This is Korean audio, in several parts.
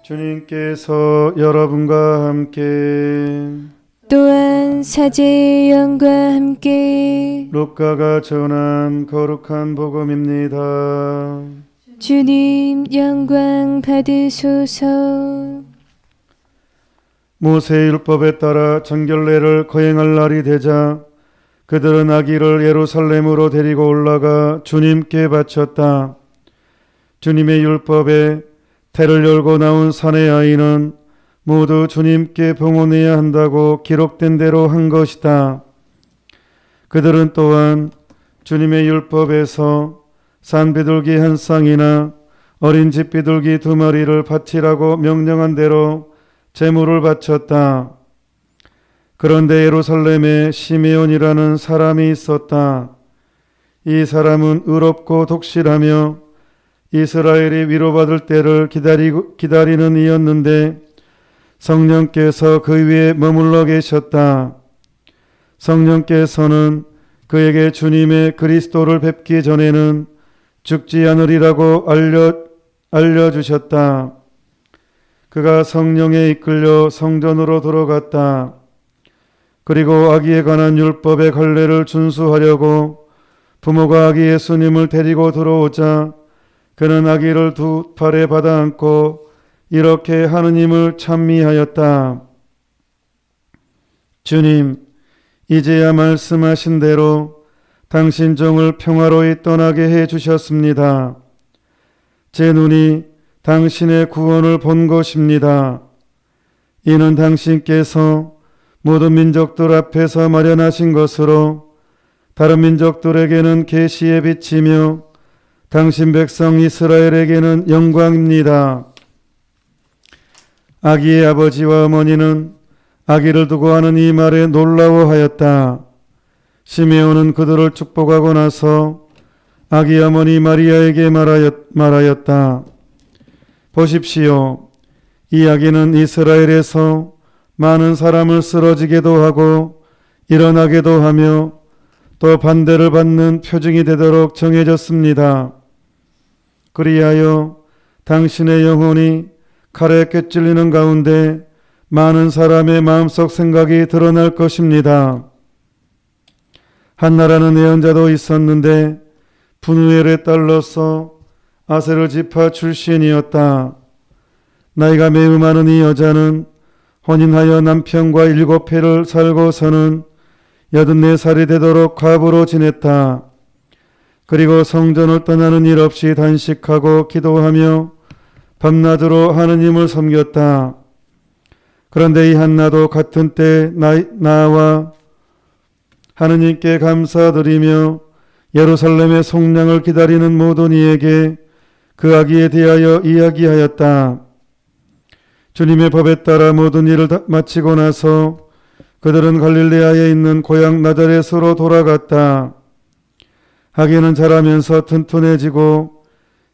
주님께서 여러분과 함께 또한 사제의 영과 함께 루카가 전한 거룩한 복음입니다. 주님 영광 받으소서. 모세의 율법에 따라 정결례를 거행할 날이 되자 그들은 아기를 예루살렘으로 데리고 올라가 주님께 바쳤다. 주님의 율법에 태를 열고 나온 사내 아이는 모두 주님께 봉헌해야 한다고 기록된 대로 한 것이다. 그들은 또한 주님의 율법에서 산비둘기 한 쌍이나 어린 집 비둘기 2마리를 바치라고 명령한 대로 제물을 바쳤다. 그런데 예루살렘에 시메온이라는 사람이 있었다. 이 사람은 의롭고 독실하며 이스라엘이 위로받을 때를 기다리는 이였는데 성령께서 그 위에 머물러 계셨다. 성령께서는 그에게 주님의 그리스도를 뵙기 전에는 죽지 않으리라고 알려주셨다. 그가 성령에 이끌려 성전으로 들어갔다. 그리고 아기에 관한 율법의 관례를 준수하려고 부모가 아기 예수님을 데리고 들어오자 그는 아기를 2 팔에 받아 안고 이렇게 하느님을 찬미하였다. 주님, 이제야 말씀하신 대로 당신 종을 평화로이 떠나게 해 주셨습니다. 제 눈이 당신의 구원을 본 것입니다. 이는 당신께서 모든 민족들 앞에서 마련하신 것으로 다른 민족들에게는 계시의 빛이며 당신 백성 이스라엘에게는 영광입니다. 아기의 아버지와 어머니는 아기를 두고 하는 이 말에 놀라워하였다. 시메온은 그들을 축복하고 나서 아기 어머니 마리아에게 말하였다. 보십시오. 이 아기는 이스라엘에서 많은 사람을 쓰러지게도 하고 일어나게도 하며 또 반대를 받는 표징이 되도록 정해졌습니다. 그리하여 당신의 영혼이 칼에 꿰찔리는 가운데 많은 사람의 마음속 생각이 드러날 것입니다. 한나라는 예언자도 있었는데 분우엘의 딸로서 아세르 지파 출신이었다. 나이가 매우 많은 이 여자는 혼인하여 남편과 7해를 살고서는 84살이 되도록 과부로 지냈다. 그리고 성전을 떠나는 일 없이 단식하고 기도하며 밤낮으로 하느님을 섬겼다. 그런데 이 한나도 같은 때 나와 하느님께 감사드리며 예루살렘의 속량을 기다리는 모든 이에게 그 아기에 대하여 이야기하였다. 주님의 법에 따라 모든 일을 마치고 나서 그들은 갈릴레아에 있는 고향 나자렛으로 돌아갔다. 아기는 자라면서 튼튼해지고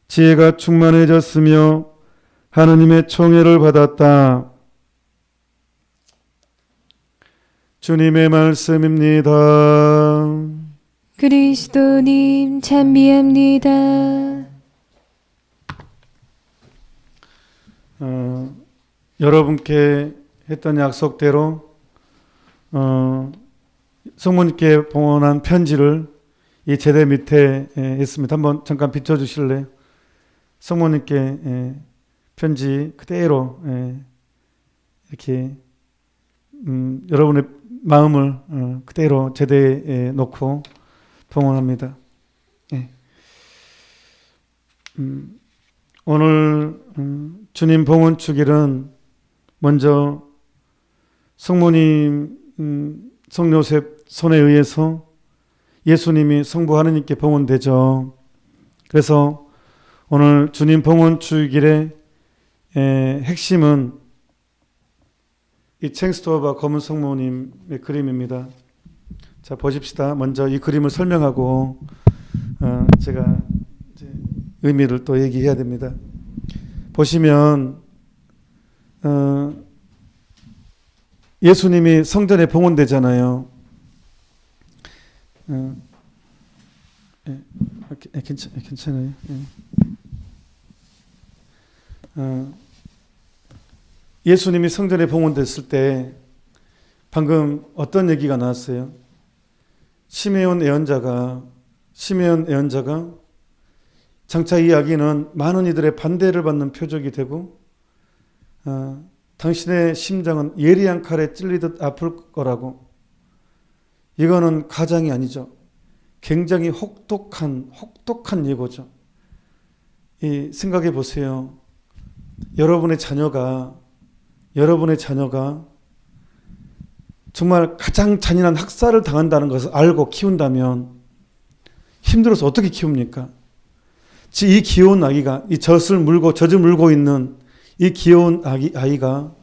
지혜가 충만해졌으며 하느님의 총애를 받았다. 주님의 말씀입니다. 그리스도님 찬미합니다. 여러분께 했던 약속대로 성모님께 봉헌한 편지를 이 제대 밑에 있습니다. 한번 잠깐 비춰주실래요? 성모님께 편지 그대로 이렇게 여러분의 마음을 그대로 제대에 놓고 봉헌합니다. 오늘 주님 봉헌 축일은 먼저 성모님 성요셉 손에 의해서 예수님이 성부 하느님께 봉헌되죠. 그래서 오늘 주님 봉헌 축일의 핵심은 이 챙스토어바 검은 성모님의 그림입니다. 자, 보십시다. 먼저 이 그림을 설명하고 제가 이제 의미를 또 얘기해야 됩니다. 보시면 예수님이 성전에 봉헌되잖아요. 괜찮아요. 예수님이 성전에 봉헌됐을 때 방금 어떤 얘기가 나왔어요? 시메온 예언자가 장차 이 이야기는 많은 이들의 반대를 받는 표적이 되고 당신의 심장은 예리한 칼에 찔리듯 아플 거라고. 이거는 가장이 아니죠. 굉장히 혹독한 예고죠. 생각해 보세요. 여러분의 자녀가 정말 가장 잔인한 학살을 당한다는 것을 알고 키운다면 힘들어서 어떻게 키웁니까? 이 귀여운 아기가, 이 젖을 물고 있는 이 귀여운 아이가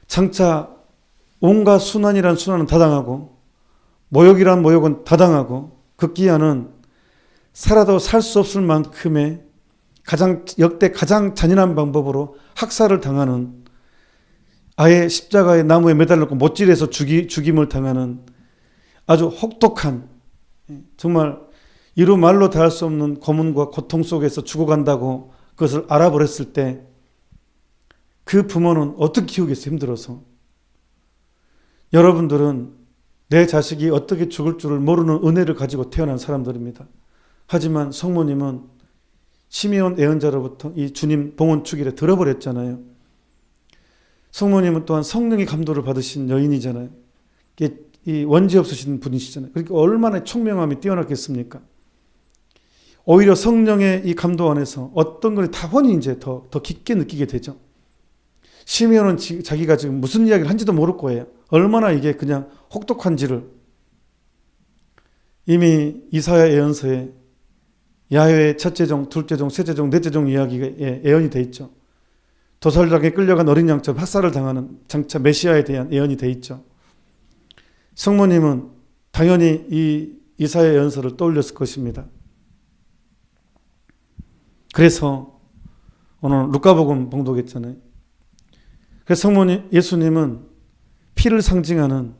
장차 온갖 순환이란 순환은 다 당하고 모욕이란 모욕은 다 당하고 극기야는 살아도 살 수 없을 만큼의 역대 가장 잔인한 방법으로 학살을 당하는, 아예 십자가의 나무에 매달려놓고 못질해서 죽임을 당하는 아주 혹독한, 정말 이루 말로 다할 수 없는 고문과 고통 속에서 죽어간다고 그것을 알아버렸을 때 그 부모는 어떻게 키우겠어요? 힘들어서. 여러분들은 내 자식이 어떻게 죽을 줄을 모르는 은혜를 가지고 태어난 사람들입니다. 하지만 성모님은 시메온 예언자로부터 이 주님 봉헌 축일에 들어버렸잖아요. 성모님은 또한 성령의 감도를 받으신 여인이잖아요. 이 원죄 없으신 분이시잖아요. 그러니까 얼마나 총명함이 뛰어났겠습니까? 오히려 성령의 이 감도 안에서 어떤 것이 타원이 이제 더 깊게 느끼게 되죠. 시메온은 자기가 지금 무슨 이야기를 한지도 모를 거예요. 얼마나 이게 그냥 혹독한지를. 이미 이사야 예언서에 야훼의 첫째 종, 둘째 종, 셋째 종, 넷째 종 이야기가 예언이 돼 있죠. 도살장에 끌려간 어린 양처럼 학살을 당하는 장차 메시아에 대한 예언이 돼 있죠. 성모님은 당연히 이 이사야 예언서를 떠올렸을 것입니다. 그래서 오늘 루카복음 봉독했잖아요. 그래서 성모님, 예수님은 피를 상징하는,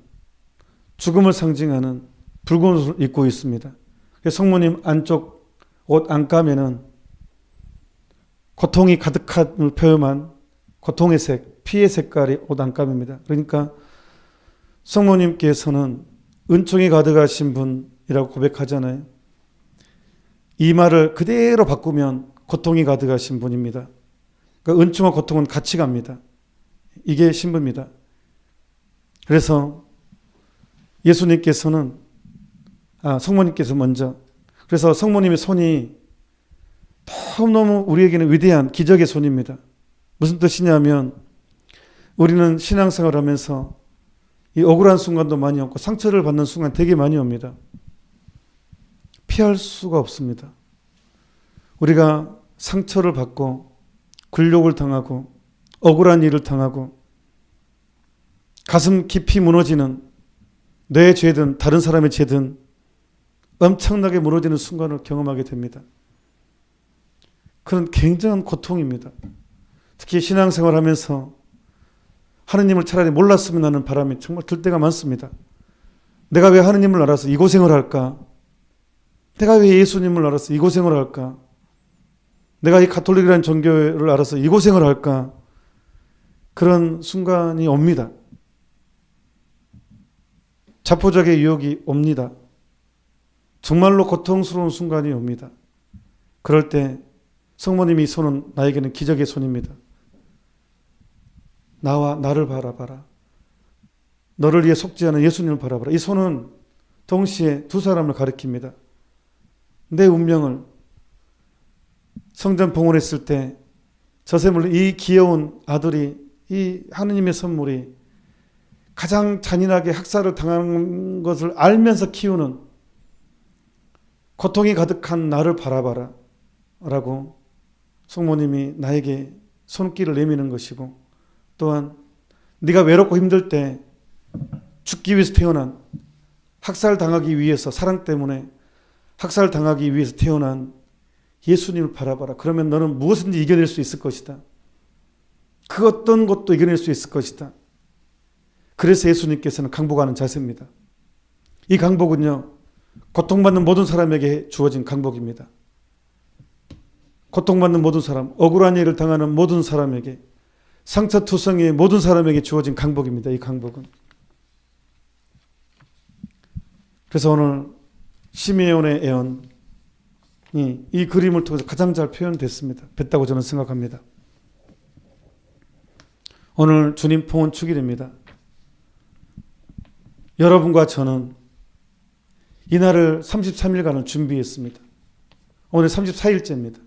죽음을 상징하는 붉은 옷을 입고 있습니다. 그래서 성모님 안쪽 옷 안감에는 고통이 가득함을 표현한 고통의 색, 피의 색깔이 옷 안감입니다. 그러니까 성모님께서는 은총이 가득하신 분이라고 고백하잖아요. 이 말을 그대로 바꾸면 고통이 가득하신 분입니다. 그러니까 은총과 고통은 같이 갑니다. 이게 신부입니다. 그래서 예수님께서는 성모님께서 먼저, 그래서 성모님의 손이 너무너무 우리에게는 위대한 기적의 손입니다. 무슨 뜻이냐면 우리는 신앙생활을 하면서 이 억울한 순간도 많이 없고 상처를 받는 순간 되게 많이 옵니다. 피할 수가 없습니다. 우리가 상처를 받고 굴욕을 당하고 억울한 일을 당하고 가슴 깊이 무너지는, 내 죄든 다른 사람의 죄든 엄청나게 무너지는 순간을 경험하게 됩니다. 그런 굉장한 고통입니다. 특히 신앙생활 하면서 하느님을 차라리 몰랐으면 하는 바람이 정말 들 때가 많습니다. 내가 왜 하느님을 알아서 이 고생을 할까? 내가 왜 예수님을 알아서 이 고생을 할까? 내가 이 가톨릭이라는 종교를 알아서 이 고생을 할까? 그런 순간이 옵니다. 자포자기의 유혹이 옵니다. 정말로 고통스러운 순간이 옵니다. 그럴 때 성모님이 손은 나에게는 기적의 손입니다. 나를 바라봐라. 너를 위해 속지 않은 예수님을 바라봐라. 이 손은 동시에 두 사람을 가리킵니다. 내 운명을 성전 봉헌했을 때 저세물, 이 귀여운 아들이, 이 하느님의 선물이 가장 잔인하게 학살을 당하는 것을 알면서 키우는, 고통이 가득한 나를 바라봐라 라고 성모님이 나에게 손길을 내미는 것이고, 또한 네가 외롭고 힘들 때 죽기 위해서 태어난, 학살당하기 위해서, 사랑 때문에 학살당하기 위해서 태어난 예수님을 바라봐라. 그러면 너는 무엇인지 이겨낼 수 있을 것이다. 그 어떤 것도 이겨낼 수 있을 것이다. 그래서 예수님께서는 강복하는 자세입니다. 이 강복은요, 고통받는 모든 사람에게 주어진 강복입니다. 고통받는 모든 사람, 억울한 일을 당하는 모든 사람에게 상처투성이의 모든 사람에게 주어진 강복입니다. 이 강복은. 그래서 오늘 시메온의 애언이 이 그림을 통해서 가장 잘 표현됐습니다. 됐다고 저는 생각합니다. 오늘 주님 봉헌 축일입니다. 여러분과 저는 이날을 33일간을 준비했습니다. 오늘 34일째입니다.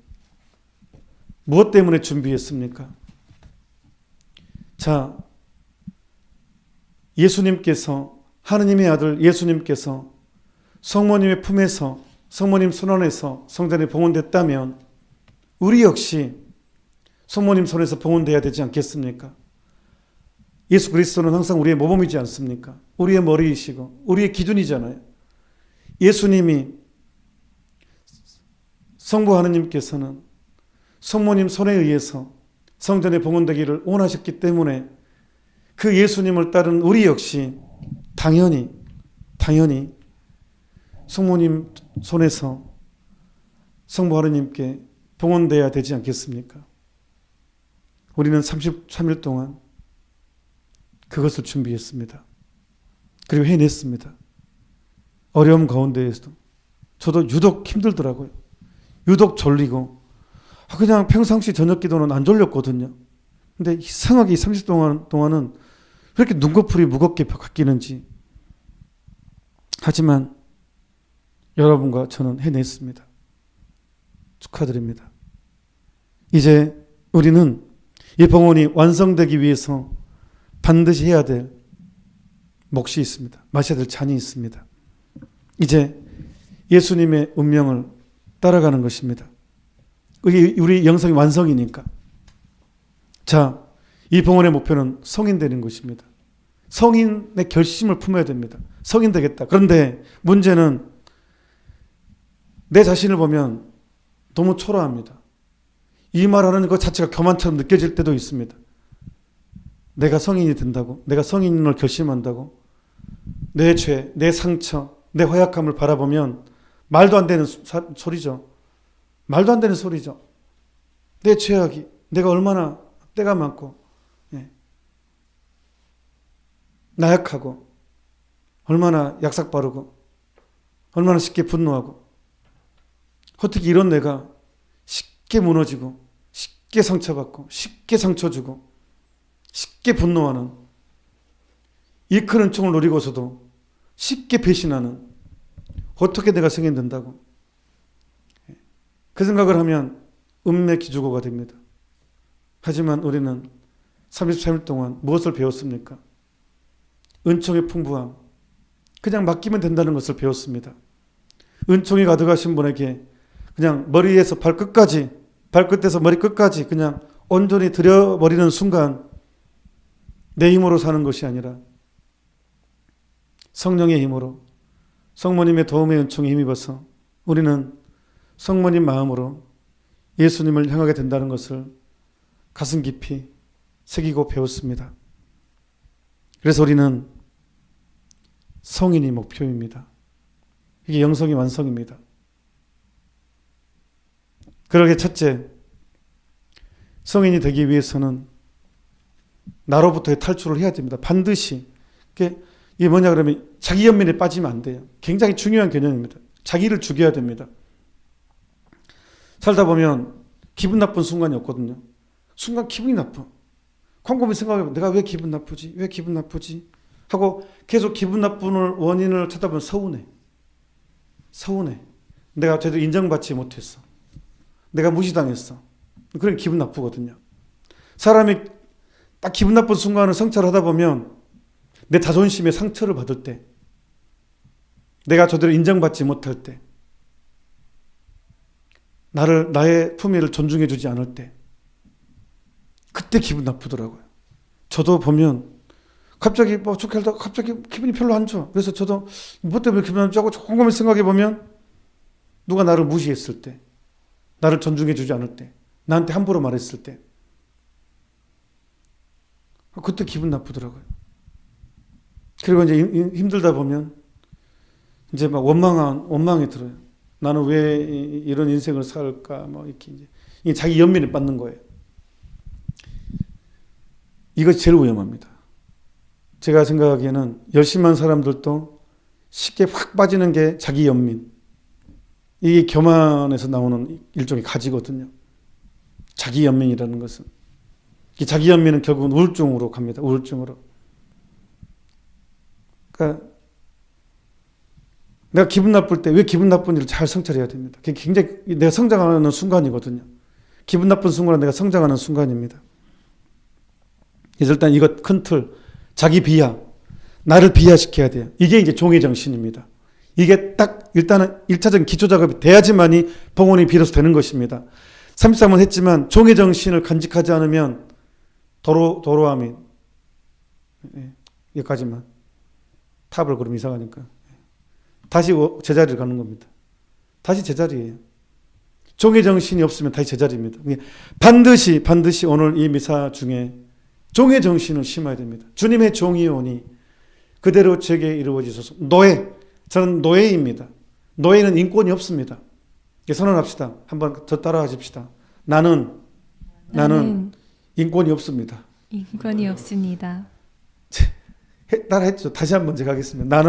무엇 때문에 준비했습니까? 자, 예수님께서, 하느님의 아들 예수님께서 성모님의 품에서, 성모님 손안에서 성전에 봉헌됐다면 우리 역시 성모님 손에서 봉헌돼야 되지 않겠습니까? 예수 그리스도는 항상 우리의 모범이지 않습니까? 우리의 머리이시고 우리의 기준이잖아요. 예수님이, 성부 하느님께서는 성모님 손에 의해서 성전에 봉헌되기를 원하셨기 때문에 그 예수님을 따른 우리 역시 당연히 성모님 손에서 성부 하느님께 봉헌돼야 되지 않겠습니까? 우리는 33일 동안 그것을 준비했습니다. 그리고 해냈습니다. 어려움 가운데에서도 저도 유독 힘들더라고요. 유독 졸리고 그냥 평상시 저녁 기도는 안 졸렸거든요. 근데 이상하게 30일 동안은 왜 이렇게 눈꺼풀이 무겁게 바뀌는지. 하지만 여러분과 저는 해냈습니다. 축하드립니다. 이제 우리는 이 봉헌이 완성되기 위해서 반드시 해야 될 몫이 있습니다. 마셔야 될 잔이 있습니다. 이제 예수님의 운명을 따라가는 것입니다. 우리 영성이 완성이니까. 자, 이 봉헌의 목표는 성인 되는 것입니다. 성인의 결심을 품어야 됩니다. 성인 되겠다. 그런데 문제는 내 자신을 보면 너무 초라합니다. 이 말하는 것 자체가 교만처럼 느껴질 때도 있습니다. 내가 성인이 된다고, 내가 성인을 결심한다고, 내 죄, 내 상처, 내 허약함을 바라보면 말도 안 되는 소리죠. 말도 안 되는 소리죠. 내 죄악이, 내가 얼마나 때가 많고, 나약하고, 얼마나 약삭빠르고, 얼마나 쉽게 분노하고, 어떻게 이런 내가 쉽게 무너지고, 쉽게 상처받고, 쉽게 상처 주고, 쉽게 분노하는, 이 큰 은총을 누리고서도 쉽게 배신하는, 어떻게 내가 성인된다고? 그 생각을 하면 음매 기주고가 됩니다. 하지만 우리는 33일 동안 무엇을 배웠습니까? 은총의 풍부함, 그냥 맡기면 된다는 것을 배웠습니다. 은총이 가득하신 분에게 그냥 머리에서 발끝까지, 발끝에서 머리끝까지 그냥 온전히 들여버리는 순간 내 힘으로 사는 것이 아니라 성령의 힘으로, 성모님의 도움의 은총에 힘입어서 우리는 성모님 마음으로 예수님을 향하게 된다는 것을 가슴 깊이 새기고 배웠습니다. 그래서 우리는 성인이 목표입니다. 이게 영성이 완성입니다. 그러게 첫째, 성인이 되기 위해서는 나로부터의 탈출을 해야 됩니다. 반드시. 이게 뭐냐 그러면 자기 연민에 빠지면 안 돼요. 굉장히 중요한 개념입니다. 자기를 죽여야 됩니다. 살다 보면 기분 나쁜 순간이 없거든요. 순간 기분이 나빠. 곰곰이 생각해보면 내가 왜 기분 나쁘지? 왜 기분 나쁘지? 하고 계속 기분 나쁜 원인을 찾아보면 서운해. 내가 제대로 인정받지 못했어. 내가 무시당했어. 그럼 기분 나쁘거든요. 사람이 딱 기분 나쁜 순간을 성찰하다 보면 내 자존심에 상처를 받을 때, 내가 제대로 인정받지 못할 때, 나의 품위를 존중해 주지 않을 때, 그때 기분 나쁘더라고요. 저도 보면 갑자기 좋게 하다 갑자기 기분이 별로 안 좋아. 그래서 저도 뭐 때문에 기분 안 좋고 곰곰이 생각해 보면 누가 나를 무시했을 때, 나를 존중해 주지 않을 때, 나한테 함부로 말했을 때, 그때 기분 나쁘더라고요. 그리고 이제 힘들다 보면 이제 막 원망이 들어요. 나는 왜 이런 인생을 살까? 뭐 이렇게 이제 이게 자기 연민에 빠는 거예요. 이것이 제일 위험합니다. 제가 생각하기에는 열심한 사람들도 쉽게 확 빠지는 게 자기 연민. 이게 교만에서 나오는 일종의 가지거든요. 자기 연민이라는 것은. 이 자기 연민은 결국은 우울증으로 갑니다. 우울증으로. 그러니까 내가 기분 나쁠 때 왜 기분 나쁜 일을 잘 성찰해야 됩니다. 그게 굉장히 내가 성장하는 순간이거든요. 기분 나쁜 순간은 내가 성장하는 순간입니다. 그래서 일단 이것 큰 틀, 자기 비하, 나를 비하시켜야 돼요. 이게 이제 종의 정신입니다. 이게 딱 일단은 1차적인 기초 작업이 돼야지만이 봉헌이 비로소 되는 것입니다. 33은 했지만 종의 정신을 간직하지 않으면 도로함이 여기까지만 탑을 그럼 이상하니까 다시 제자리를 가는 겁니다. 다시 제자리예요. 종의 정신이 없으면 다시 제자리입니다. 반드시 오늘 이 미사 중에 종의 정신을 심어야 됩니다. 주님의 종이 오니 그대로 제게 이루어지소서. 노예, 저는 노예입니다. 노예는 인권이 없습니다. 선언합시다. 한번 더 따라 하십시다. 나는 인권이 없습니다. 인권이 없습니다. 따라 했죠. 다시 한번 제가 하겠습니다.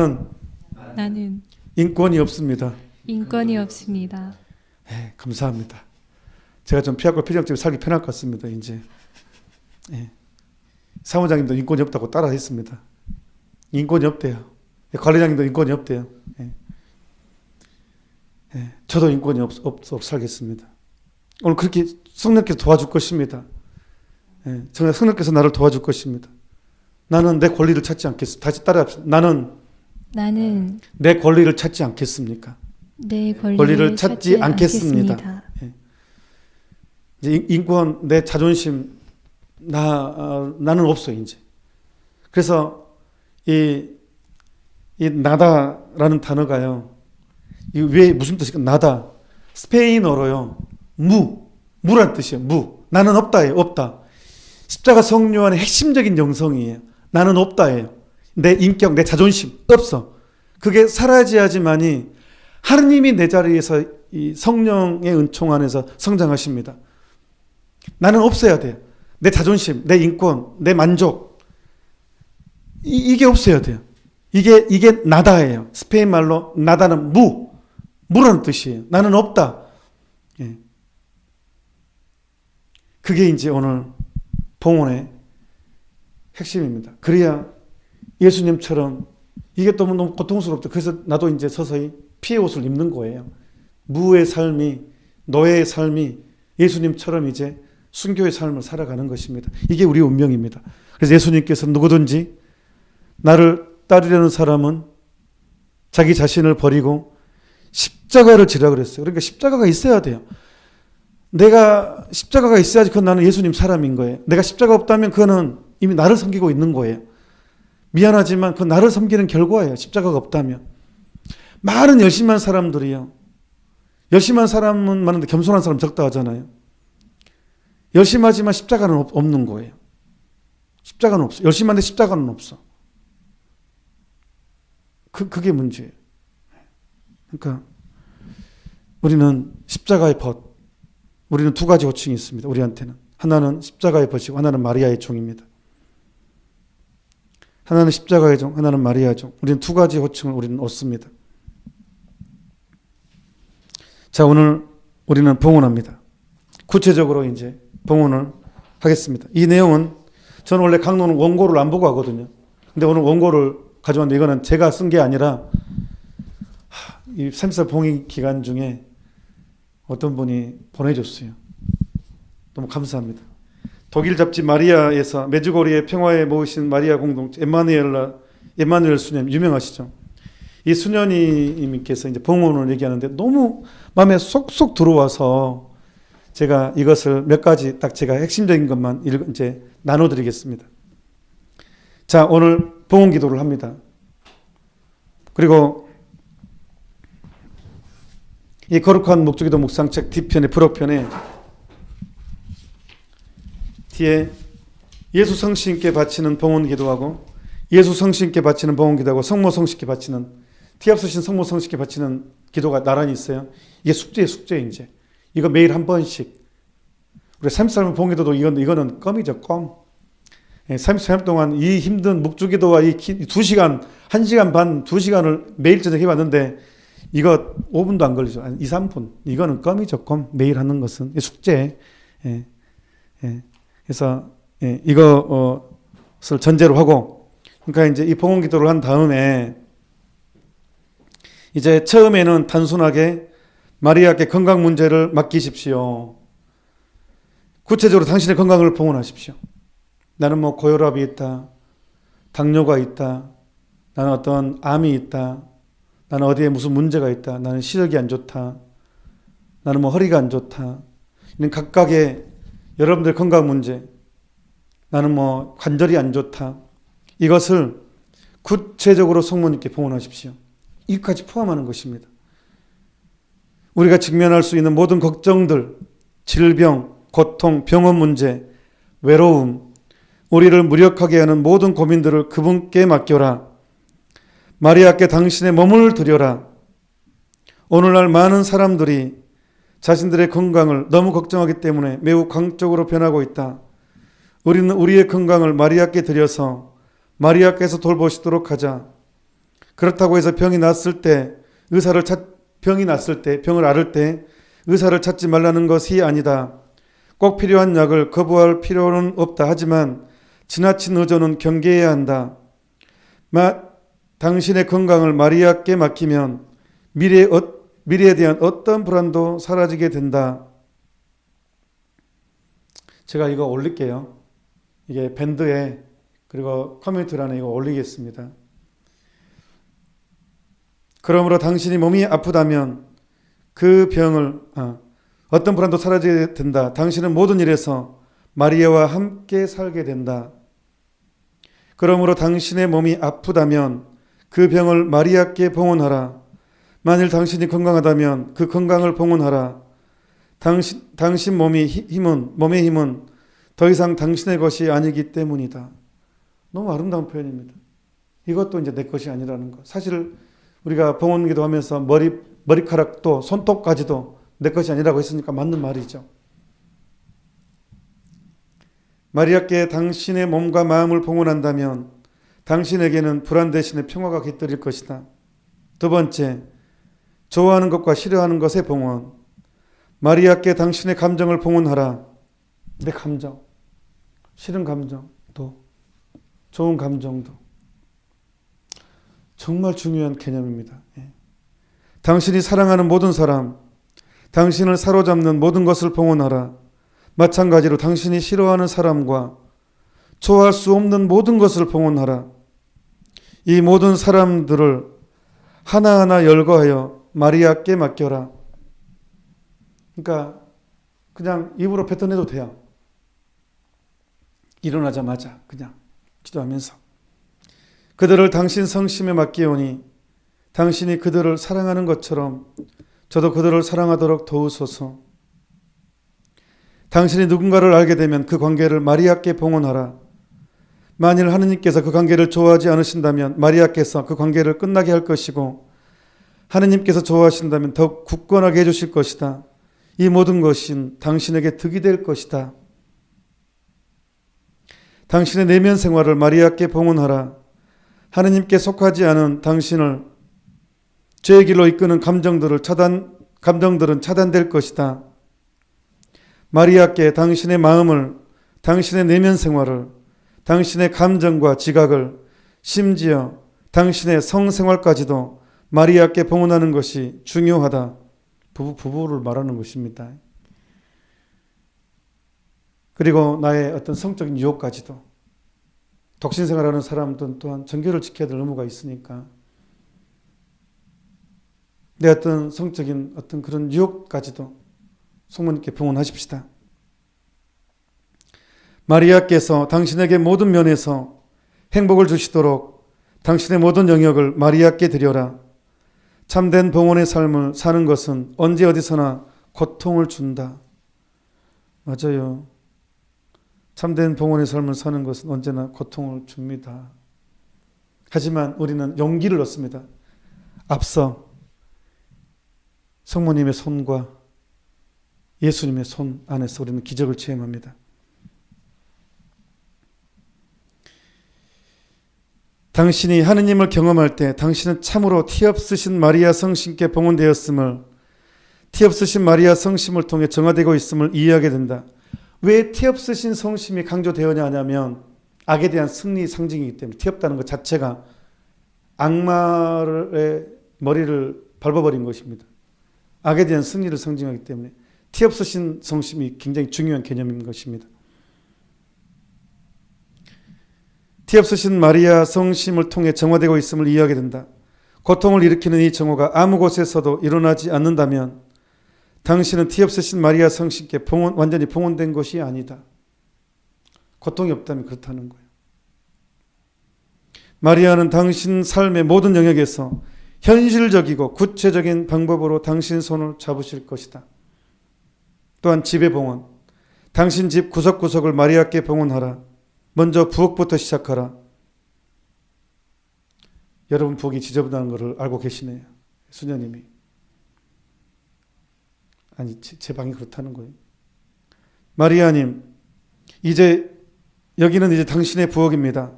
나는 인권이 없습니다. 인권이 없습니다. 네, 감사합니다. 제가 좀 피하고 피정집에 살기 편할 것 같습니다. 이제 사무장님도 인권이 없다고 따라 했습니다. 인권이 없대요. 관리장님도 인권이 없대요. 저도 인권이 없어 살겠습니다. 오늘 그렇게 성령께서 도와줄 것입니다. 정말 성령께서 나를 도와줄 것입니다. 나는 내 권리를 찾지 않겠습니다. 다시 따라합시다. 나는 내 권리를 찾지 않겠습니까? 내 권리를 찾지 않겠습니다. 이제 인권, 내 자존심, 나는 없어요, 이제. 그래서 이 나다라는 단어가요. 왜 무슨 뜻일까? 나다. 스페인어로요. 무란 뜻이에요. 나는 없다예요. 없다. 십자가 성령 안의 핵심적인 영성이에요. 나는 없다예요. 내 인격, 내 자존심 없어. 그게 사라져야지만이 하느님이 내 자리에서 이 성령의 은총 안에서 성장하십니다. 나는 없어야 돼요. 내 자존심, 내 인권, 내 만족 이게 없어야 돼요. 이게 나다예요. 스페인 말로 나다는 무라는 뜻이에요. 나는 없다. 그게 이제 오늘 봉헌의 핵심입니다. 그래야 예수님처럼 이게 또 너무 고통스럽죠. 그래서 나도 이제 서서히 피의 옷을 입는 거예요. 무의 삶이, 노예의 삶이 예수님처럼 이제 순교의 삶을 살아가는 것입니다. 이게 우리의 운명입니다. 그래서 예수님께서 누구든지 나를 따르려는 사람은 자기 자신을 버리고 십자가를 지라 그랬어요. 그러니까 십자가가 있어야 돼요. 내가 십자가가 있어야지 그건 나는 예수님 사람인 거예요. 내가 십자가 없다면 그거는 이미 나를 섬기고 있는 거예요. 미안하지만 그건 나를 섬기는 결과예요. 십자가가 없다면. 많은 열심한 사람들이요. 열심한 사람은 많은데 겸손한 사람 적다 하잖아요. 열심하지만 십자가는 없는 거예요. 십자가는 없어. 열심한데 십자가는 없어. 그게 문제예요. 그러니까 우리는 십자가의 벗. 우리는 두 가지 호칭이 있습니다. 우리한테는. 하나는 십자가의 벗이고 하나는 마리아의 종입니다. 하나는 십자가의 종, 하나는 마리아의 종. 우리는 두 가지 호칭을 우리는 얻습니다. 자, 오늘 우리는 봉헌합니다. 구체적으로 이제 봉헌을 하겠습니다. 이 내용은 저는 원래 강론은 원고를 안 보고 하거든요. 근데 오늘 원고를 가져왔는데 이거는 제가 쓴 게 아니라 이 3살 봉헌 기간 중에 어떤 분이 보내줬어요. 너무 감사합니다. 독일 잡지 마리아에서 메주고리의 평화에 모으신 마리아 공동체 에마누엘 수녀님 유명하시죠? 이 수녀님께서 이제 봉헌을 얘기하는데 너무 마음에 쏙쏙 들어와서 제가 이것을 몇 가지 딱 제가 핵심적인 것만 이제 나눠드리겠습니다. 자, 오늘 봉헌 기도를 합니다. 그리고 이 거룩한 목주기도 묵상책 뒤편에 프로편에 뒤에 예수 성신께 바치는 봉헌 기도하고 예수 성신께 바치는 봉헌 기도하고 성모 성신께 바치는 뒤앞서신 성모 성신께 바치는 기도가 나란히 있어요. 이게 숙제 이제. 이거 매일 한 번씩. 우리 3살 봉헌 기도도 이거는 껌이죠, 껌. 33년 동안 이 힘든 묵주기도와 이 2시간, 1시간 반, 2시간을 매일 저녁 해봤는데 이거 5분도 안 걸리죠. 한 2, 3분. 이거는 껌이죠, 껌. 매일 하는 것은. 숙제. 그래서 이것을 전제로 하고, 그러니까 이제 이 봉헌 기도를 한 다음에 이제 처음에는 단순하게 마리아께 건강 문제를 맡기십시오. 구체적으로 당신의 건강을 봉헌하십시오. 나는 뭐 고혈압이 있다. 당뇨가 있다. 나는 어떤 암이 있다. 나는 어디에 무슨 문제가 있다. 나는 시력이 안 좋다. 나는 뭐 허리가 안 좋다. 이런 각각의 여러분들의 건강 문제. 나는 뭐 관절이 안 좋다. 이것을 구체적으로 성모님께 봉헌하십시오. 이것까지 포함하는 것입니다. 우리가 직면할 수 있는 모든 걱정들, 질병, 고통, 병원 문제, 외로움, 우리를 무력하게 하는 모든 고민들을 그분께 맡겨라. 마리아께 당신의 몸을 드려라. 오늘날 많은 사람들이 자신들의 건강을 너무 걱정하기 때문에 매우 광적으로 변하고 있다. 우리는 우리의 건강을 마리아께 드려서 마리아께서 돌보시도록 하자. 그렇다고 해서 병이 났을 때 병을 앓을 때 의사를 찾지 말라는 것이 아니다. 꼭 필요한 약을 거부할 필요는 없다. 하지만 지나친 의존은 경계해야 한다. 당신의 건강을 마리아께 맡기면 미래에 대한 어떤 불안도 사라지게 된다. 제가 이거 올릴게요. 이게 밴드에 그리고 커뮤니티란에 이거 올리겠습니다. 그러므로 당신이 몸이 아프다면 그 병을 어떤 불안도 사라지게 된다. 당신은 모든 일에서 마리아와 함께 살게 된다. 그러므로 당신의 몸이 아프다면 그 병을 마리아께 봉헌하라. 만일 당신이 건강하다면 그 건강을 봉헌하라. 당신 몸의 힘은 더 이상 당신의 것이 아니기 때문이다. 너무 아름다운 표현입니다. 이것도 이제 내 것이 아니라는 것. 사실 우리가 봉헌기도 하면서 머리카락도 손톱까지도 내 것이 아니라고 했으니까 맞는 말이죠. 마리아께 당신의 몸과 마음을 봉헌한다면 당신에게는 불안 대신에 평화가 깃들일 것이다. 두 번째, 좋아하는 것과 싫어하는 것의 봉헌. 마리아께 당신의 감정을 봉헌하라. 내 감정, 싫은 감정도, 좋은 감정도. 정말 중요한 개념입니다. 당신이 사랑하는 모든 사람, 당신을 사로잡는 모든 것을 봉헌하라. 마찬가지로 당신이 싫어하는 사람과 좋아할 수 없는 모든 것을 봉헌하라. 이 모든 사람들을 하나하나 열거하여 마리아께 맡겨라. 그러니까 그냥 입으로 뱉어내도 돼요. 일어나자마자 그냥 기도하면서. 그들을 당신 성심에 맡기오니 당신이 그들을 사랑하는 것처럼 저도 그들을 사랑하도록 도우소서. 당신이 누군가를 알게 되면 그 관계를 마리아께 봉헌하라. 만일 하느님께서 그 관계를 좋아하지 않으신다면 마리아께서 그 관계를 끝나게 할 것이고, 하느님께서 좋아하신다면 더욱 굳건하게 해주실 것이다. 이 모든 것은 당신에게 득이 될 것이다. 당신의 내면 생활을 마리아께 봉헌하라. 하느님께 속하지 않은 당신을 죄의 길로 이끄는 감정들은 차단될 것이다. 마리아께 당신의 마음을, 당신의 내면 생활을, 당신의 감정과 지각을, 심지어 당신의 성생활까지도 마리아께 봉헌하는 것이 중요하다. 부부를 말하는 것입니다. 그리고 나의 어떤 성적인 유혹까지도. 독신생활하는 사람들은 또한 정결을 지켜야 될 의무가 있으니까 내 어떤 성적인 어떤 그런 유혹까지도 성모님께 봉헌하십시다. 마리아께서 당신에게 모든 면에서 행복을 주시도록 당신의 모든 영역을 마리아께 드려라. 참된 봉헌의 삶을 사는 것은 언제 어디서나 고통을 준다. 맞아요. 참된 봉헌의 삶을 사는 것은 언제나 고통을 줍니다. 하지만 우리는 용기를 얻습니다. 앞서 성모님의 손과 예수님의 손 안에서 우리는 기적을 체험합니다. 당신이 하느님을 경험할 때 당신은 참으로 티 없으신 마리아 성심께 봉헌되었음을, 티 없으신 마리아 성심을 통해 정화되고 있음을 이해하게 된다. 왜 티 없으신 성심이 강조되어야 하냐면 악에 대한 승리 상징이기 때문에. 티 없다는 것 자체가 악마의 머리를 밟아버린 것입니다. 악에 대한 승리를 상징하기 때문에 티 없으신 성심이 굉장히 중요한 개념인 것입니다. 티 없으신 마리아 성심을 통해 정화되고 있음을 이해하게 된다. 고통을 일으키는 이 정화가 아무 곳에서도 일어나지 않는다면 당신은 티 없으신 마리아 성심께 완전히 봉헌된 것이 아니다. 고통이 없다면 그렇다는 거예요. 마리아는 당신 삶의 모든 영역에서 현실적이고 구체적인 방법으로 당신 손을 잡으실 것이다. 또한 집의 봉헌, 당신 집 구석구석을 마리아께 봉헌하라. 먼저 부엌부터 시작하라. 여러분 부엌이 지저분한 것을 알고 계시네요. 수녀님이. 아니 제 방이 그렇다는 거예요. 마리아님, 여기는 이제 당신의 부엌입니다.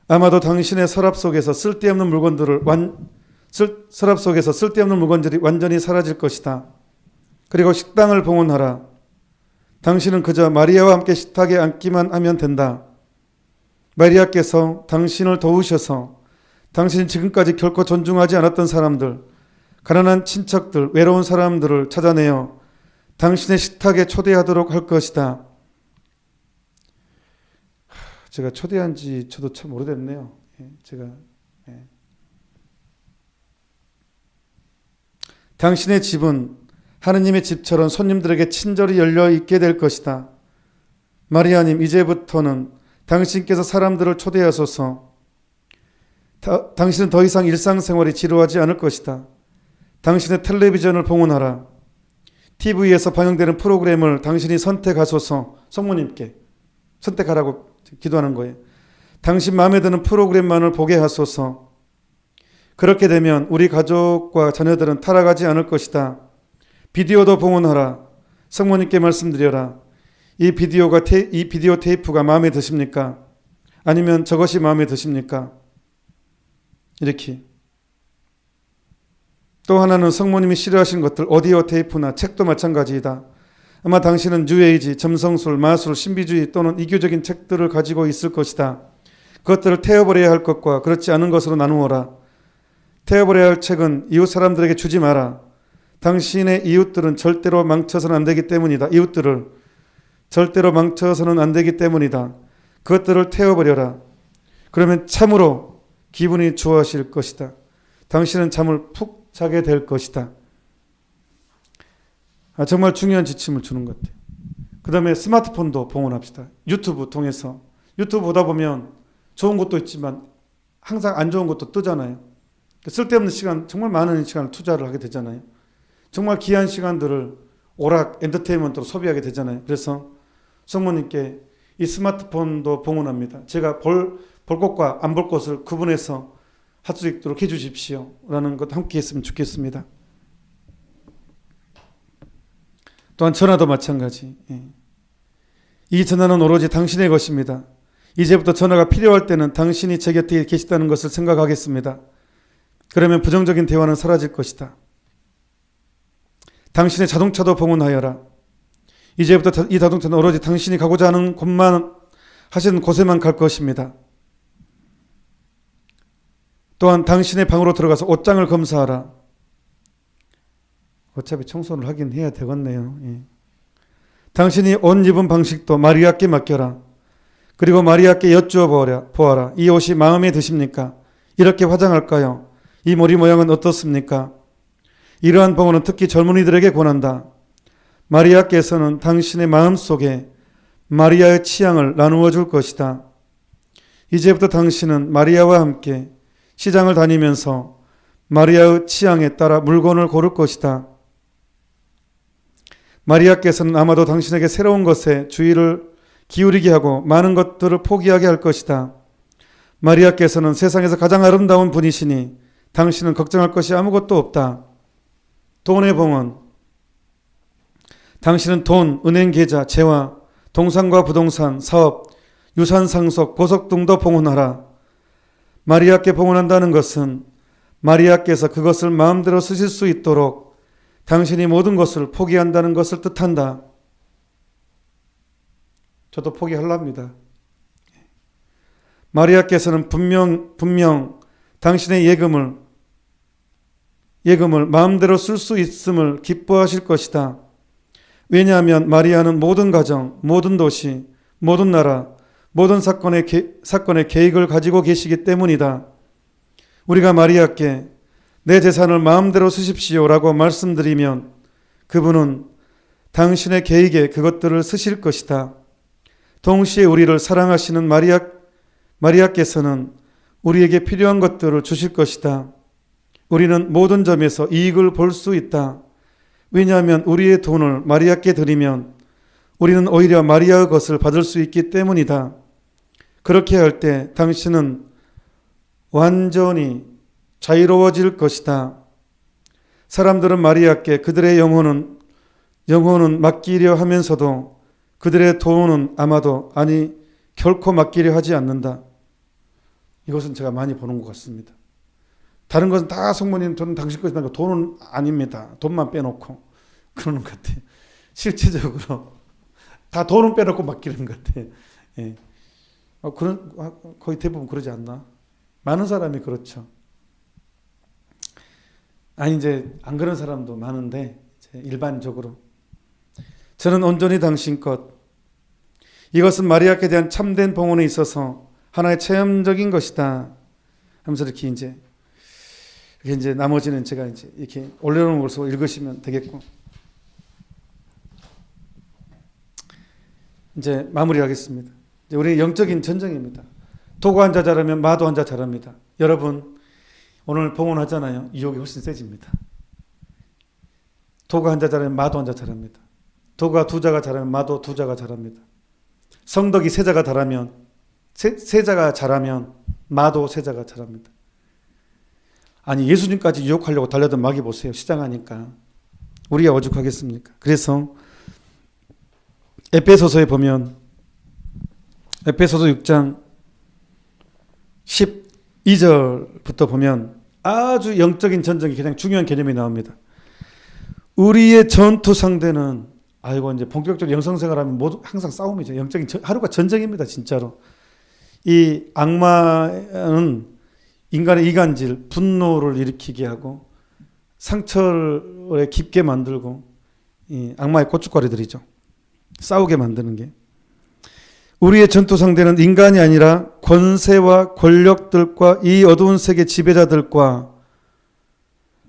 아마도 당신의 서랍 속에서 쓸데없는 물건들이 완전히 사라질 것이다. 그리고 식당을 봉헌하라. 당신은 그저 마리아와 함께 식탁에 앉기만 하면 된다. 마리아께서 당신을 도우셔서 당신이 지금까지 결코 존중하지 않았던 사람들, 가난한 친척들, 외로운 사람들을 찾아내어 당신의 식탁에 초대하도록 할 것이다. 제가 초대한 지 저도 참 오래됐네요. 당신의 집은 하느님의 집처럼 손님들에게 친절히 열려 있게 될 것이다. 마리아님, 이제부터는 당신께서 사람들을 초대하소서. 당신은 더 이상 일상생활이 지루하지 않을 것이다. 당신의 텔레비전을 봉헌하라. TV에서 방영되는 프로그램을 당신이 선택하소서. 성모님께 선택하라고 기도하는 거예요. 당신 마음에 드는 프로그램만을 보게 하소서. 그렇게 되면 우리 가족과 자녀들은 타락하지 않을 것이다. 비디오도 봉헌하라. 성모님께 말씀드려라. 이 비디오 테이프가 마음에 드십니까? 아니면 저것이 마음에 드십니까? 이렇게. 또 하나는 성모님이 싫어하신 것들, 오디오 테이프나 책도 마찬가지이다. 아마 당신은 뉴에이지, 점성술, 마술, 신비주의 또는 이교적인 책들을 가지고 있을 것이다. 그것들을 태워버려야 할 것과 그렇지 않은 것으로 나누어라. 태워버려야 할 책은 이웃 사람들에게 주지 마라. 당신의 이웃들은 절대로 망쳐서는 안 되기 때문이다. 이웃들을 절대로 망쳐서는 안 되기 때문이다. 그것들을 태워버려라. 그러면 참으로 기분이 좋아하실 것이다. 당신은 잠을 푹 자게 될 것이다. 정말 중요한 지침을 주는 것 같아요. 그 다음에 스마트폰도 봉헌합시다. 유튜브 통해서. 유튜브 보다 보면 좋은 것도 있지만 항상 안 좋은 것도 뜨잖아요. 쓸데없는 시간, 정말 많은 시간을 투자를 하게 되잖아요. 정말 귀한 시간들을 오락, 엔터테인먼트로 소비하게 되잖아요. 그래서 성모님께 이 스마트폰도 봉헌합니다. 제가 볼 것과 안 볼 것을 구분해서 할 수 있도록 해주십시오. 라는 것 함께 했으면 좋겠습니다. 또한 전화도 마찬가지. 이 전화는 오로지 당신의 것입니다. 이제부터 전화가 필요할 때는 당신이 제 곁에 계시다는 것을 생각하겠습니다. 그러면 부정적인 대화는 사라질 것이다. 당신의 자동차도 봉헌하여라. 이제부터 이 자동차는 오로지 당신이 가고자 하는 하시는 곳에만 갈 것입니다. 또한 당신의 방으로 들어가서 옷장을 검사하라. 어차피 청소를 하긴 해야 되겠네요. 당신이 옷 입은 방식도 마리아께 맡겨라. 그리고 마리아께 여쭈어 보아라. 이 옷이 마음에 드십니까? 이렇게 화장할까요? 이 머리 모양은 어떻습니까? 이러한 봉헌은 특히 젊은이들에게 권한다. 마리아께서는 당신의 마음속에 마리아의 취향을 나누어 줄 것이다. 이제부터 당신은 마리아와 함께 시장을 다니면서 마리아의 취향에 따라 물건을 고를 것이다. 마리아께서는 아마도 당신에게 새로운 것에 주의를 기울이게 하고 많은 것들을 포기하게 할 것이다. 마리아께서는 세상에서 가장 아름다운 분이시니 당신은 걱정할 것이 아무것도 없다. 돈의 봉헌. 당신은 돈, 은행 계좌, 재화, 동산과 부동산, 사업, 유산 상속, 보석 등도 봉헌하라. 마리아께 봉헌한다는 것은 마리아께서 그것을 마음대로 쓰실 수 있도록 당신이 모든 것을 포기한다는 것을 뜻한다. 저도 포기하렵니다. 마리아께서는 분명 당신의 예금을 마음대로 쓸 수 있음을 기뻐하실 것이다. 왜냐하면 마리아는 모든 가정, 모든 도시, 모든 나라, 모든 사건의 계획을 가지고 계시기 때문이다. 우리가 마리아께 내 재산을 마음대로 쓰십시오라고 말씀드리면 그분은 당신의 계획에 그것들을 쓰실 것이다. 동시에 우리를 사랑하시는 마리아께서는 우리에게 필요한 것들을 주실 것이다. 우리는 모든 점에서 이익을 볼 수 있다. 왜냐하면 우리의 돈을 마리아께 드리면 우리는 오히려 마리아의 것을 받을 수 있기 때문이다. 그렇게 할 때 당신은 완전히 자유로워질 것이다. 사람들은 마리아께 그들의 영혼은 맡기려 하면서도 그들의 돈은 아마도 결코 맡기려 하지 않는다. 이것은 제가 많이 보는 것 같습니다. 다른 것은 다 성모님 돈은 당신 것이다. 돈은 아닙니다. 돈만 빼놓고 그러는 것 같아요. 실제적으로 다 돈은 빼놓고 맡기는 것 같아요. 예. 거의 대부분 그러지 않나? 많은 사람이 그렇죠. 이제 안 그런 사람도 많은데 일반적으로 저는 온전히 당신 것. 이것은 마리아께 대한 참된 봉헌에 있어서 하나의 체험적인 것이다. 하면서 이렇게 이제 나머지는 제가 이렇게 올려놓은 것으로 읽으시면 되겠고. 이제 마무리하겠습니다. 이제 우리 영적인 전쟁입니다. 도구 한 자 잘하면 마도 한 자 잘합니다. 여러분 오늘 봉헌하잖아요. 유혹이 훨씬 세집니다. 도구 한 자 잘하면 마도 한 자 잘합니다. 도구가 두 자가 잘하면 마도 두 자가 잘합니다. 성덕이 세 자가 잘하면 마도 세 자가 잘합니다. 예수님까지 유혹하려고 달려든 마귀 보세요. 시장하니까 우리가 오죽하겠습니까? 그래서 에베소서에 보면 에베소서 6장 12절부터 보면 아주 영적인 전쟁이 가장 중요한 개념이 나옵니다. 우리의 전투 상대는 이제 본격적으로 영성생활하면 모두 항상 싸움이죠. 영적인 하루가 전쟁입니다. 진짜로. 이 악마는 인간의 이간질, 분노를 일으키게 하고 상처를 깊게 만들고 이 악마의 고춧가루들이죠. 싸우게 만드는 게. 우리의 전투 상대는 인간이 아니라 권세와 권력들과 이 어두운 세계 지배자들과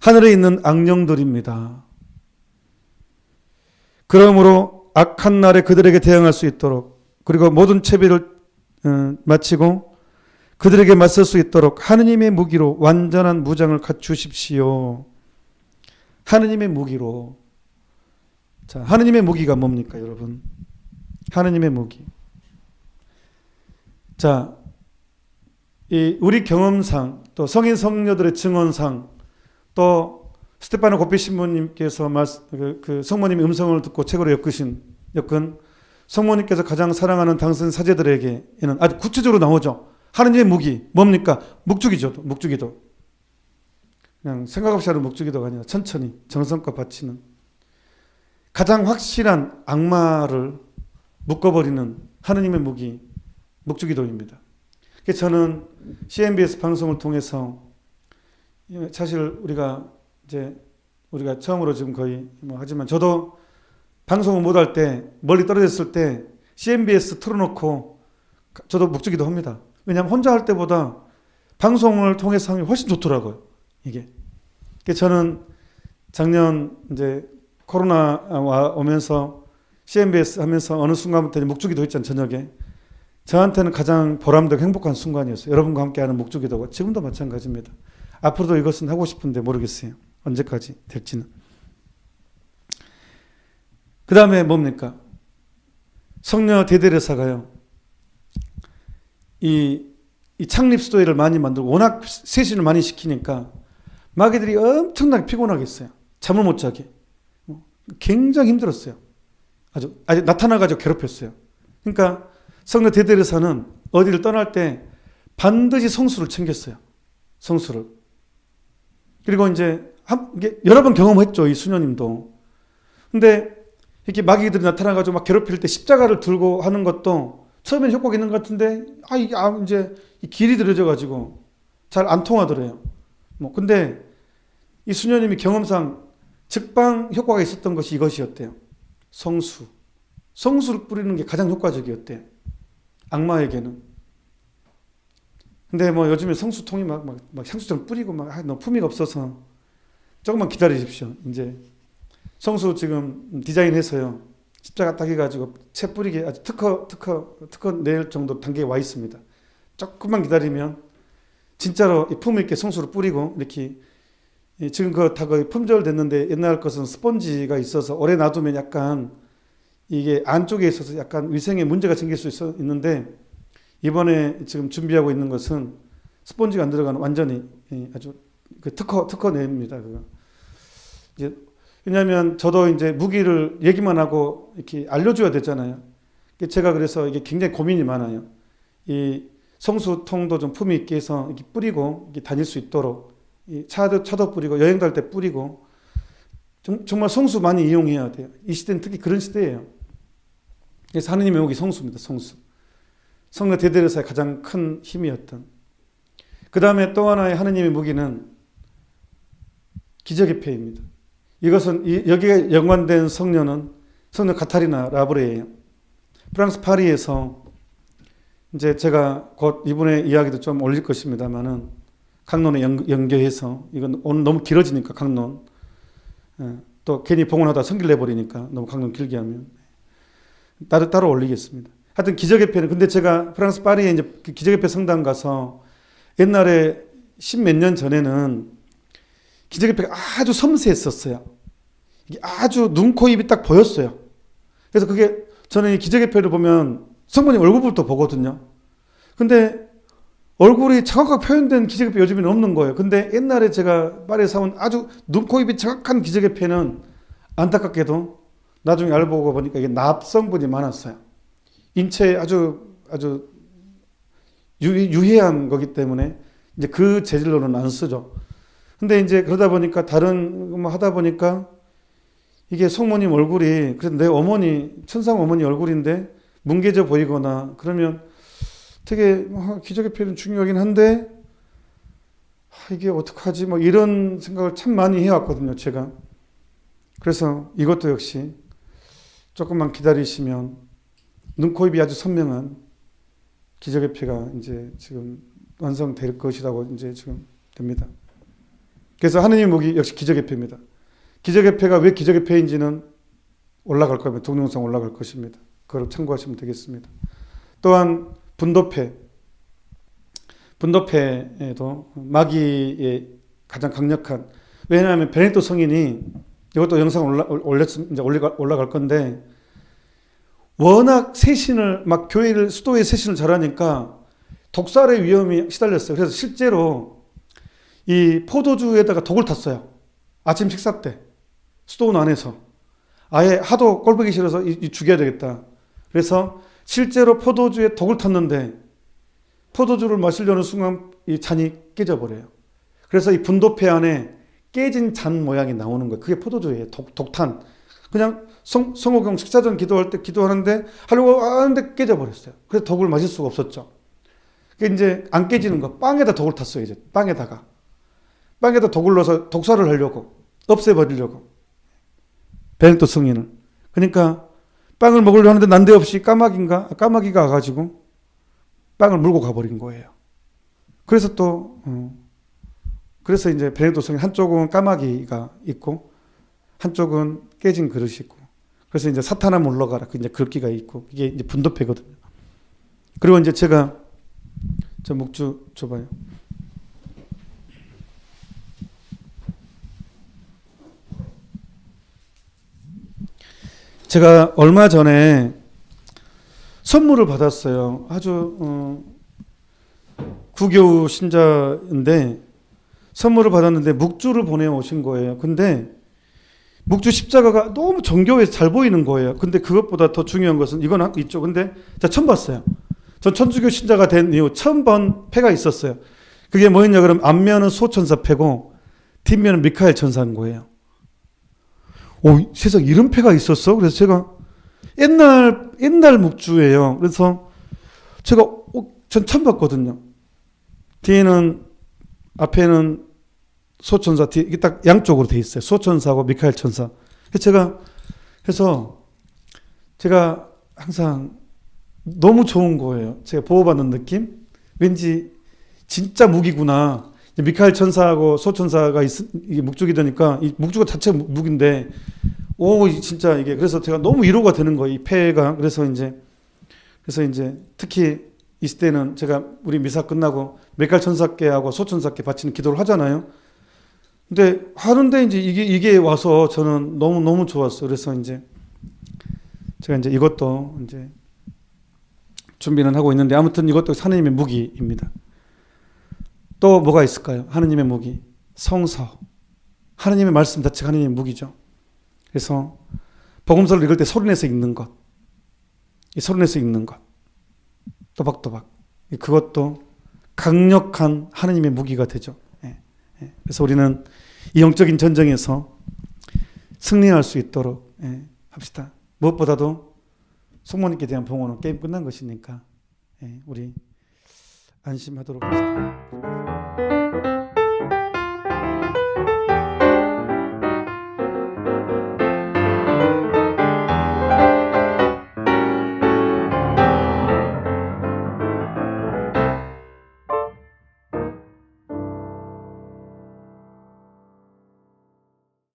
하늘에 있는 악령들입니다. 그러므로 악한 날에 그들에게 대항할 수 있도록 그리고 모든 채비를 마치고 그들에게 맞설 수 있도록 하느님의 무기로 완전한 무장을 갖추십시오. 하느님의 무기로. 자, 하느님의 무기가 뭡니까, 여러분? 하느님의 무기. 자, 우리 경험상 또 성인 성녀들의 증언상 또 스테파노 고피 신부님께서 그 성모님의 음성을 듣고 책으로 엮은 성모님께서 가장 사랑하는 당선 사제들에게는 아주 구체적으로 나오죠. 하느님의 무기 뭡니까? 묵주기도. 그냥 생각 없이 하는 묵주기도가 아니라 천천히 정성껏 바치는 가장 확실한 악마를 묶어버리는 하느님의 무기 묵주기도입니다. 그래서 저는 CNBS 방송을 통해서 사실 우리가 처음으로 지금 거의 하지만 저도 방송을 못할 때 멀리 떨어졌을 때 CNBS 틀어놓고 저도 묵주기도 합니다. 왜냐하면 혼자 할 때보다 방송을 통해서 하면 훨씬 좋더라고요. 이게. 그래서 저는 작년 코로나 오면서 CNBS 하면서 어느 순간부터 묵주기도 했잖아요. 저녁에. 저한테는 가장 보람되고 행복한 순간이었어요. 여러분과 함께하는 묵주기도가 지금도 마찬가지입니다. 앞으로도 이것은 하고 싶은데 모르겠어요. 언제까지 될지는. 그 다음에 뭡니까? 성녀 대대례사가요. 이 창립 수도회를 많이 만들고 워낙 세신을 많이 시키니까 마귀들이 엄청나게 피곤하겠어요. 잠을 못 자게. 굉장히 힘들었어요. 아주 나타나가지고 괴롭혔어요. 그러니까 성녀 대대례사는 어디를 떠날 때 반드시 성수를 챙겼어요. 성수를. 그리고 이제 이게 여러 번 경험했죠. 이 수녀님도. 근데 이렇게 마귀들이 나타나가지고 막 괴롭힐 때 십자가를 들고 하는 것도 처음엔 효과가 있는 것 같은데 이게 이제 이 길이 들어져가지고 잘 안 통하더래요. 근데 이 수녀님이 경험상 즉방 효과가 있었던 것이 이것이었대요. 성수. 성수를 뿌리는 게 가장 효과적이었대요. 악마에게는. 근데 요즘에 성수통이 막 향수처럼 뿌리고 너무 품위가 없어서 조금만 기다리십시오. 이제 성수 지금 디자인해서요. 십자가 딱 해가지고 채 뿌리게 아주 특허 낼 정도 단계에 와 있습니다. 조금만 기다리면 진짜로 품위 있게 성수를 뿌리고 이렇게 지금 다 거의 품절 됐는데 옛날 것은 스펀지가 있어서 오래 놔두면 약간 이게 안쪽에 있어서 약간 위생에 문제가 생길 수 있는데 이번에 지금 준비하고 있는 것은 스펀지가 안 들어가는 완전히 아주 특허 냅니다. 그거. 이제 왜냐하면 저도 이제 무기를 얘기만 하고 이렇게 알려줘야 되잖아요. 제가 그래서 이게 굉장히 고민이 많아요. 이 성수통도 좀 품위 있게 해서 이렇게 뿌리고 이렇게 다닐 수 있도록 차도 뿌리고 여행 갈 때 뿌리고 정말 성수 많이 이용해야 돼요. 이 시대는 특히 그런 시대예요. 그래서 하느님의 목이 성수입니다. 성수. 성령 대대로사의 가장 큰 힘이었던. 그 다음에 또 하나의 하느님의 무기는 기적의 패입니다. 이것은 여기에 연관된 성녀는 성녀 카타리나 라브레예요. 프랑스 파리에서 이제 제가 곧 이분의 이야기도 좀 올릴 것입니다만은 강론에 연계해서 이건 오늘 너무 길어지니까 강론 또 괜히 봉헌하다 성길 내버리니까 너무 강론 길게 하면 따로 올리겠습니다. 하여튼 기적의 패는 근데 제가 프랑스 파리에 이제 기적의 패 성당 가서 옛날에 10몇 년 전에는 기적의 패가 아주 섬세했었어요. 이게 아주 눈, 코, 입이 딱 보였어요. 그래서 그게 저는 이 기적의 패를 보면 성모님 얼굴부터 보거든요. 근데 얼굴이 정확하게 표현된 기적의 패 요즘에는 없는 거예요. 근데 옛날에 제가 파리에 사온 아주 눈, 코, 입이 정확한 기적의 패는 안타깝게도 나중에 알고 보니까 이게 납성분이 많았어요. 인체에 아주 유해한 거기 때문에 이제 그 재질로는 안 쓰죠. 근데 이제 그러다 보니까 다른 뭐 하다 보니까 이게 성모님 얼굴이 그래도 내 어머니 천상 어머니 얼굴인데 뭉개져 보이거나 그러면 되게 기적의 패는 중요하긴 한데 이게 어떡하지 뭐 이런 생각을 참 많이 해왔거든요. 제가. 그래서 이것도 역시 조금만 기다리시면 눈, 코, 입이 아주 선명한 기적의 패가 이제 지금 완성될 것이라고 이제 지금 됩니다. 그래서 하느님의 목이 역시 기적의 패입니다. 기적의 패가 왜 기적의 패인지는 올라갈 겁니다. 동영상 올라갈 것입니다. 그걸 참고하시면 되겠습니다. 또한 분도패에도 마귀의 가장 강력한 왜냐하면 베네토 성인이 이것도 영상 올라갈 건데 워낙 세신을 막 교회를 수도에 세신을 잘하니까 독살의 위험이 시달렸어요. 그래서 실제로 이 포도주에다가 독을 탔어요. 아침 식사 때 수도원 안에서 아예 하도 꼴보기 싫어서 죽여야 되겠다. 그래서 실제로 포도주에 독을 탔는데 포도주를 마시려는 순간 이 잔이 깨져버려요. 그래서 이 분도패 안에 깨진 잔 모양이 나오는 거예요. 그게 포도주예요. 독탄. 그냥 성호경 식사 전 기도할 때 기도하는데 하려고 하는데 깨져버렸어요. 그래서 독을 마실 수가 없었죠. 그게 이제 안 깨지는 거. 빵에다 독을 탔어요. 이제 빵에다 독을 넣어서 독살을 하려고 없애버리려고 베네토 성인을. 그러니까 빵을 먹으려 하는데 난데없이 까마귀가 와가지고 빵을 물고 가버린 거예요. 그래서 그래서 이제 베네토 성인 한쪽은 까마귀가 있고 한쪽은 깨진 그릇이 있고 그래서 이제 사탄아 물러가라. 그 이제 글귀가 있고 이게 이제 분도패거든요. 그리고 이제 제가 저 묵주 줘봐요. 제가 얼마 전에 선물을 받았어요. 아주 구교 신자인데 선물을 받았는데 묵주를 보내오신 거예요. 근데 묵주 십자가가 너무 정교해서 잘 보이는 거예요. 근데 그것보다 더 중요한 것은 이건 있죠. 근데 제가 처음 봤어요. 전 천주교 신자가 된 이후 처음 본 패가 있었어요. 그게 뭐였냐 그러면 앞면은 소천사 패고 뒷면은 미카엘 천사인 거예요. 오, 세상 이런 패가 있었어? 그래서 제가 옛날 묵주예요. 그래서 제가 전 처음 봤거든요. 뒤에는 앞에는 소천사 뒤에 이게 딱 양쪽으로 돼 있어요. 소천사하고 미카엘 천사. 그래서 제가 항상 너무 좋은 거예요. 제가 보호받는 느낌? 왠지 진짜 무기구나. 미카엘 천사하고 소천사가 이게 묵주게 되니까 이 묵주가 자체가 무기인데 오 진짜 이게 그래서 제가 너무 위로가 되는 거예요. 이 패가. 그래서 이제 특히 이 시대는 제가 우리 미사 끝나고 미카엘 천사께하고 소천사께 바치는 기도를 하잖아요. 근데 하는데 이제 이게 와서 저는 너무 좋았어요. 그래서 이제 제가 이제 이것도 이제 준비는 하고 있는데 아무튼 이것도 하나님의 무기입니다. 또 뭐가 있을까요? 하나님의 무기. 성서. 하나님의 말씀 자체가 하나님의 무기죠. 그래서 복음서를 읽을 때 소리내서 읽는 것. 이 소리내서 읽는 것. 또박또박. 그것도 강력한 하나님의 무기가 되죠. 그래서 우리는 이 영적인 전쟁에서 승리할 수 있도록 합시다. 무엇보다도 성모님께 대한 봉헌은 게임 끝난 것이니까 우리 안심하도록 합시다.